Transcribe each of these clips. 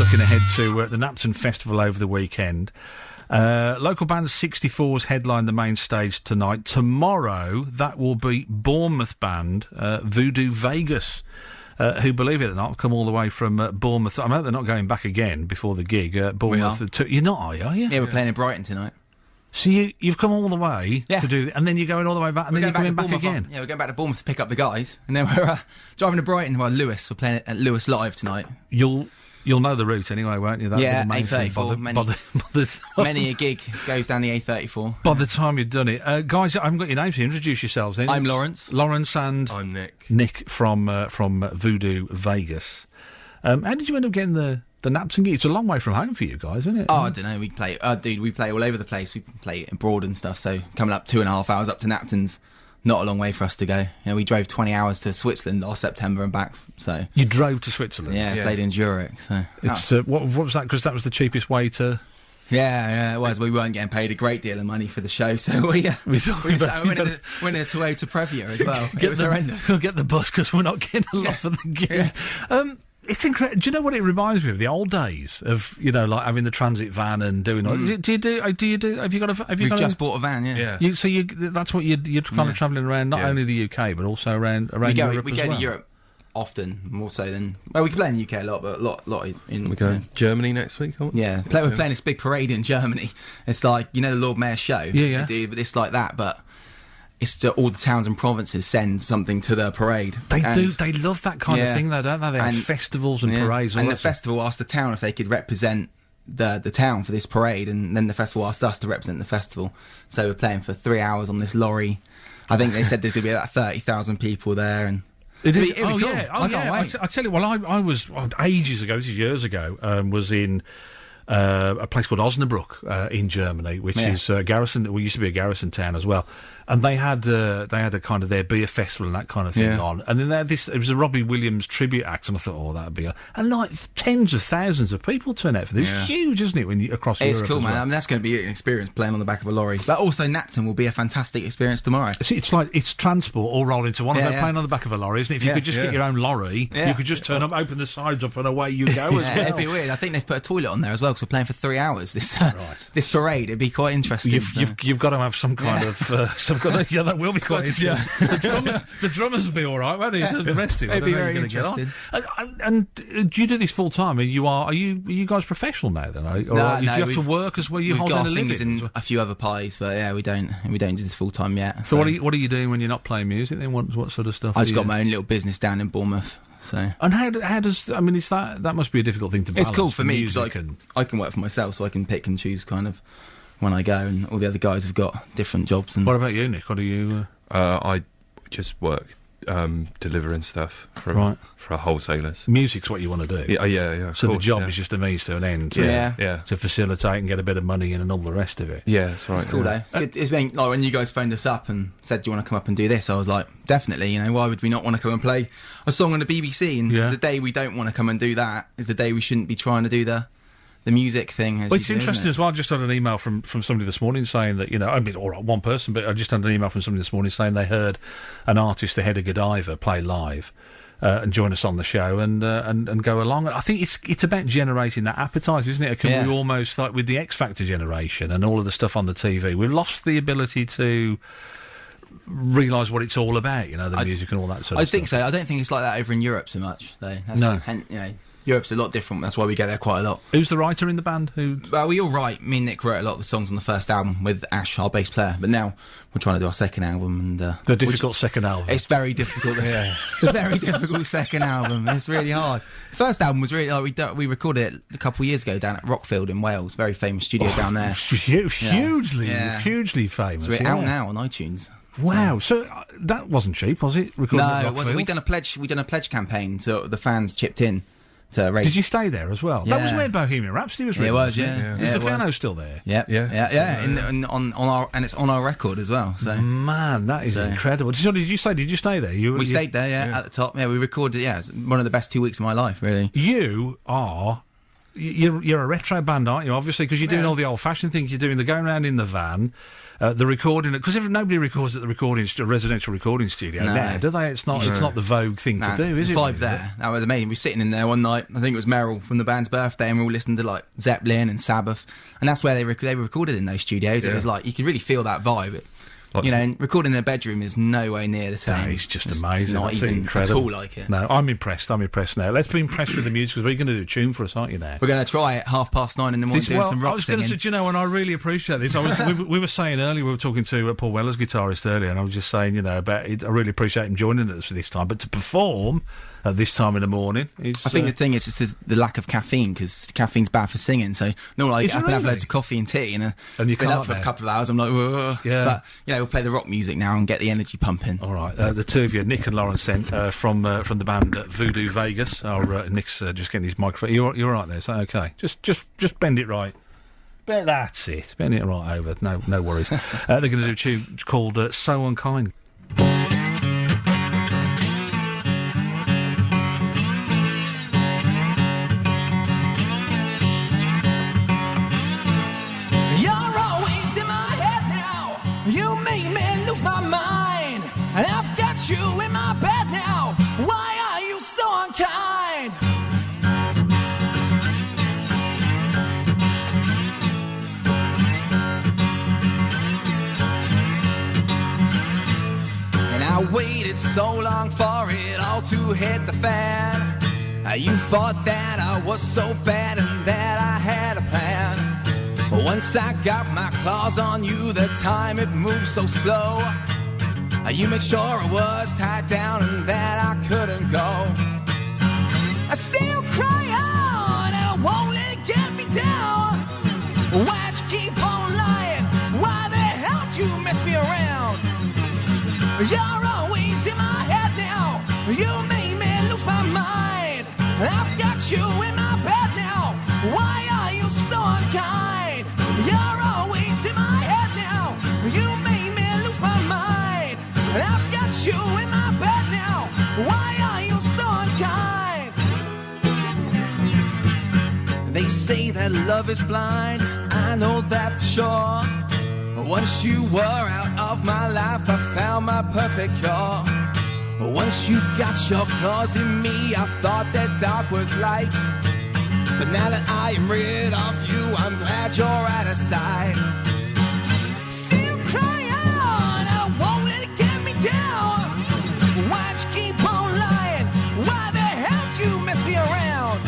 looking ahead to the Napton Festival over the weekend. Local band 64's headline the main stage tonight. Tomorrow, that will be Bournemouth band Voodoo Vegas, who, believe it or not, come all the way from Bournemouth. I know they're not going back again before the gig. Bournemouth. You're not, are you? Yeah, we're playing in Brighton tonight. So you've come all the way to do, and then you're going all the way back, and then you're coming back again. Yeah, we're going back to Bournemouth to pick up the guys, and then we're driving to Brighton. Well, Lewis, we're playing at Lewis Live tonight. You'll know the route anyway, won't you? That'll be the A34. Many a gig goes down the A34. By the time you've done it, guys, I haven't got your names here. Introduce yourselves. Then. I'm Lawrence. Lawrence, and I'm Nick. Nick from Voodoo Vegas. How did you end up getting the Napton gig? It's a long way from home for you guys, isn't it? Oh, I don't know. We play, we play all over the place. We play abroad and stuff. So coming up 2.5 hours up to Napton's not a long way for us to go. You know, we drove 20 hours to Switzerland last September and back. So you drove to Switzerland? Yeah. Played in Zurich. So it's what was that? Because that was the cheapest way to. Yeah, it was. We weren't getting paid a great deal of money for the show, so we went in a Toyota Previa as well. It was horrendous. We'll get the bus because we're not getting a lot for the gig. Yeah. It's incredible. Do you know what it reminds me of? The old days of, like having the transit van and doing all. Do you do? Have you got a? We've just bought a van. Yeah. That's what you're kind of travelling around, not only the UK but also around Europe. We go to Europe often, more so than we can play in the UK a lot, but a lot in. We go to Germany next week. Yeah, we're playing this big parade in Germany. It's like the Lord Mayor's show. Yeah. They do, but it's like that, but. It's to all the towns and provinces send something to their parade. They do. They love that kind of thing, though, don't they? They have festivals and parades. And the festival asked the town if they could represent the town for this parade, and then the festival asked us to represent the festival. So we're playing for 3 hours on this lorry. I think they said there's going to be about 30,000 people there, and it is. Cool. I can't wait. I tell you, I was ages ago. This is years ago. Was in. A place called Osnabrück in Germany, which is garrison. We used to be a garrison town as well, and they had a kind of their beer festival and that kind of thing on. And then they had this. It was a Robbie Williams tribute act, and I thought, that'd be. And like tens of thousands of people turn out for this. It's huge, isn't it? When you across Europe, it's cool, man. Well. I mean, that's going to be an experience playing on the back of a lorry. But also, Napton will be a fantastic experience tomorrow. See, it's transport all rolled into one. Of them playing on the back of a lorry, isn't it? If you could just get your own lorry, you could just turn up, open the sides up, and away you go. As well. It'd be weird. I think they've put a toilet on there as well. We're playing for 3 hours this parade. It'd be quite interesting. You've got to have some kind of that will be quite interesting. The drummers will be all right, won't they? The rest of it, it'd be very interesting. And do you do this full time? Are you guys professional now then? Or do you have to work as well? You hold got a fingers living? in a few other pies, but we don't do this full time yet. So what are you doing when you're not playing music? Then what sort of stuff? I just got my own little business down in Bournemouth. So and how does is that must be a difficult thing to balance? It's cool for me because I can work for myself, so I can pick and choose kind of when I go, and all the other guys have got different jobs. And what about you, Nick? What do you? I just work delivering stuff for wholesalers. Music's what you want to do. Yeah. So the job is just a means to an end. To facilitate and get a bit of money in and all the rest of it. Yeah, that's right. It's cool though. It's good. It's been like when you guys phoned us up and said, "Do you want to come up and do this?" I was like, "Definitely." Why would we not want to come and play a song on the BBC? And the day we don't want to come and do that is the day we shouldn't be trying to do the music thing. It's interesting as well. I just had an email from somebody this morning saying that, all right, one person, but I just had an email from somebody this morning saying they heard an artist, the head of Godiva, play live and join us on the show and go along. I think it's about generating that appetite, isn't it? We almost, like with the X Factor generation and all of the stuff on the TV, we've lost the ability to realise what it's all about, the music and all that sort of stuff. I think so. I don't think it's like that over in Europe so much, though. No. Europe's a lot different. That's why we get there quite a lot. Who's the writer in the band? Well, we all write. Me and Nick wrote a lot of the songs on the first album with Ash, our bass player. But now we're trying to do our second album. And the difficult second album. It's very difficult. The very difficult second album. It's really hard. First album was really we recorded it a couple of years ago down at Rockfield in Wales. Very famous studio down there. Hugely famous. So we're out now on iTunes. Wow! So that wasn't cheap, was it? No, it wasn't. We done a pledge campaign, so the fans chipped in. Did you stay there as well? Yeah. That was where Bohemian Rhapsody was written. It was, yeah. Is the piano still there? Yeah. And it's on our record as well. So man, that is incredible. Did you stay there? We stayed there, at the top. Yeah, we recorded. Yeah, it's one of the best 2 weeks of my life, really. You're a retro band, aren't you? Obviously, because you're doing all the old-fashioned things. You're doing the going around in the van. the recording, because nobody records at the residential recording studio now, do they? It's not the vogue thing to do, is it? Vibe there. That was amazing. We were sitting in there one night. I think it was Meryl from the band's birthday, and we all listened to like Zeppelin and Sabbath, and that's where they were recorded in those studios. It was like you could really feel that vibe. And recording in their bedroom is no way near the same. It's just amazing. It's not even incredible. At all like it. No, I'm impressed now. Let's be impressed with the music, because we're going to do a tune for us, aren't you, now? We're going to try it 9:30 in the morning doing some rock I was going to say, do you know, and I really appreciate this. We were saying earlier, we were talking to Paul Weller's guitarist earlier, and I was just saying, about it, I really appreciate him joining us for this time. But to perform at this time in the morning, I think the thing is the lack of caffeine, because caffeine's bad for singing. So normally I get up and have loads of coffee and tea, and you been up for a couple of hours. I'm like, whoa. Yeah. But we'll play the rock music now and get the energy pumping. All right, the two of you, Nick and Lauren, sent from the band Voodoo Vegas. Nick's just getting his microphone. You're all right there? Is that okay? Just bend it right. That's it. Bend it right over. No worries. They're going to do a tune called "So Unkind." And I've got you in my bed now. Why are you so unkind? And I waited so long for it all to hit the fan. You thought that I was so bad and that I had a plan. But once I got my claws on you, the time it moved so slow. You made sure I was tied down and that I couldn't go. I still cry out and I won't let it get me down. Why'd you keep on lying? Why the hell did you mess me around? You're always in my head now. You made me lose my mind. And I've got you in my bed now. Why are you so unkind? You're always in my head now. You made me lose my mind. And I've got you in my bed now. Why are you so unkind? They say that love is blind. I know that for sure. Once you were out of my life, I found my perfect cure. Once you got your claws in me, I thought that dark was light. But now that I am rid of you, I'm glad you're out of sight. Still cry out, I won't let it get me down. Why'd you keep on lying? Why the hell did you mess me around?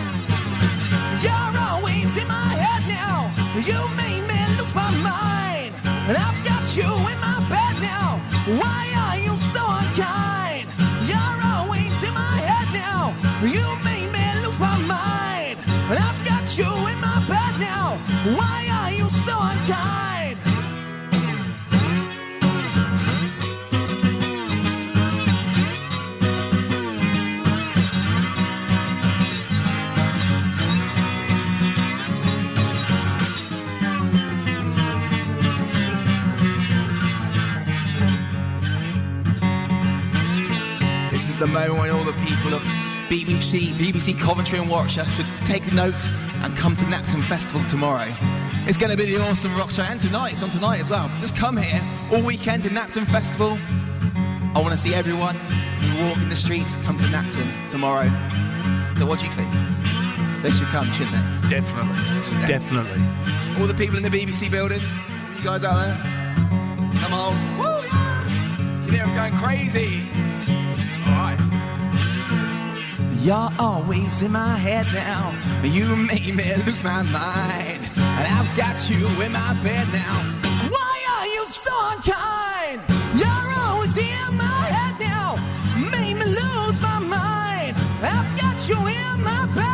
You're always in my head now. You made me lose my mind. And I've got you in my bed now. Why are you so unkind? You're always in my head now. You made me lose my mind. And I've got you in my bed now. Why are you so unkind? This is the moment when all the people of BBC Coventry and Warwickshire should take a note and come to Napton Festival tomorrow. It's going to be the awesome rock show, and tonight, it's on tonight as well. Just come here all weekend to Napton Festival. I want to see everyone who walk in the streets come to Napton tomorrow. So what do you think? They should come, shouldn't they? Definitely. All the people in the BBC building, you guys out there? Come on. Woo! You hear them going crazy. All right. You're always in my head now. You made me lose my mind. And I've got you in my bed now. Why are you so unkind? You're always in my head now. Made me lose my mind. I've got you in my bed.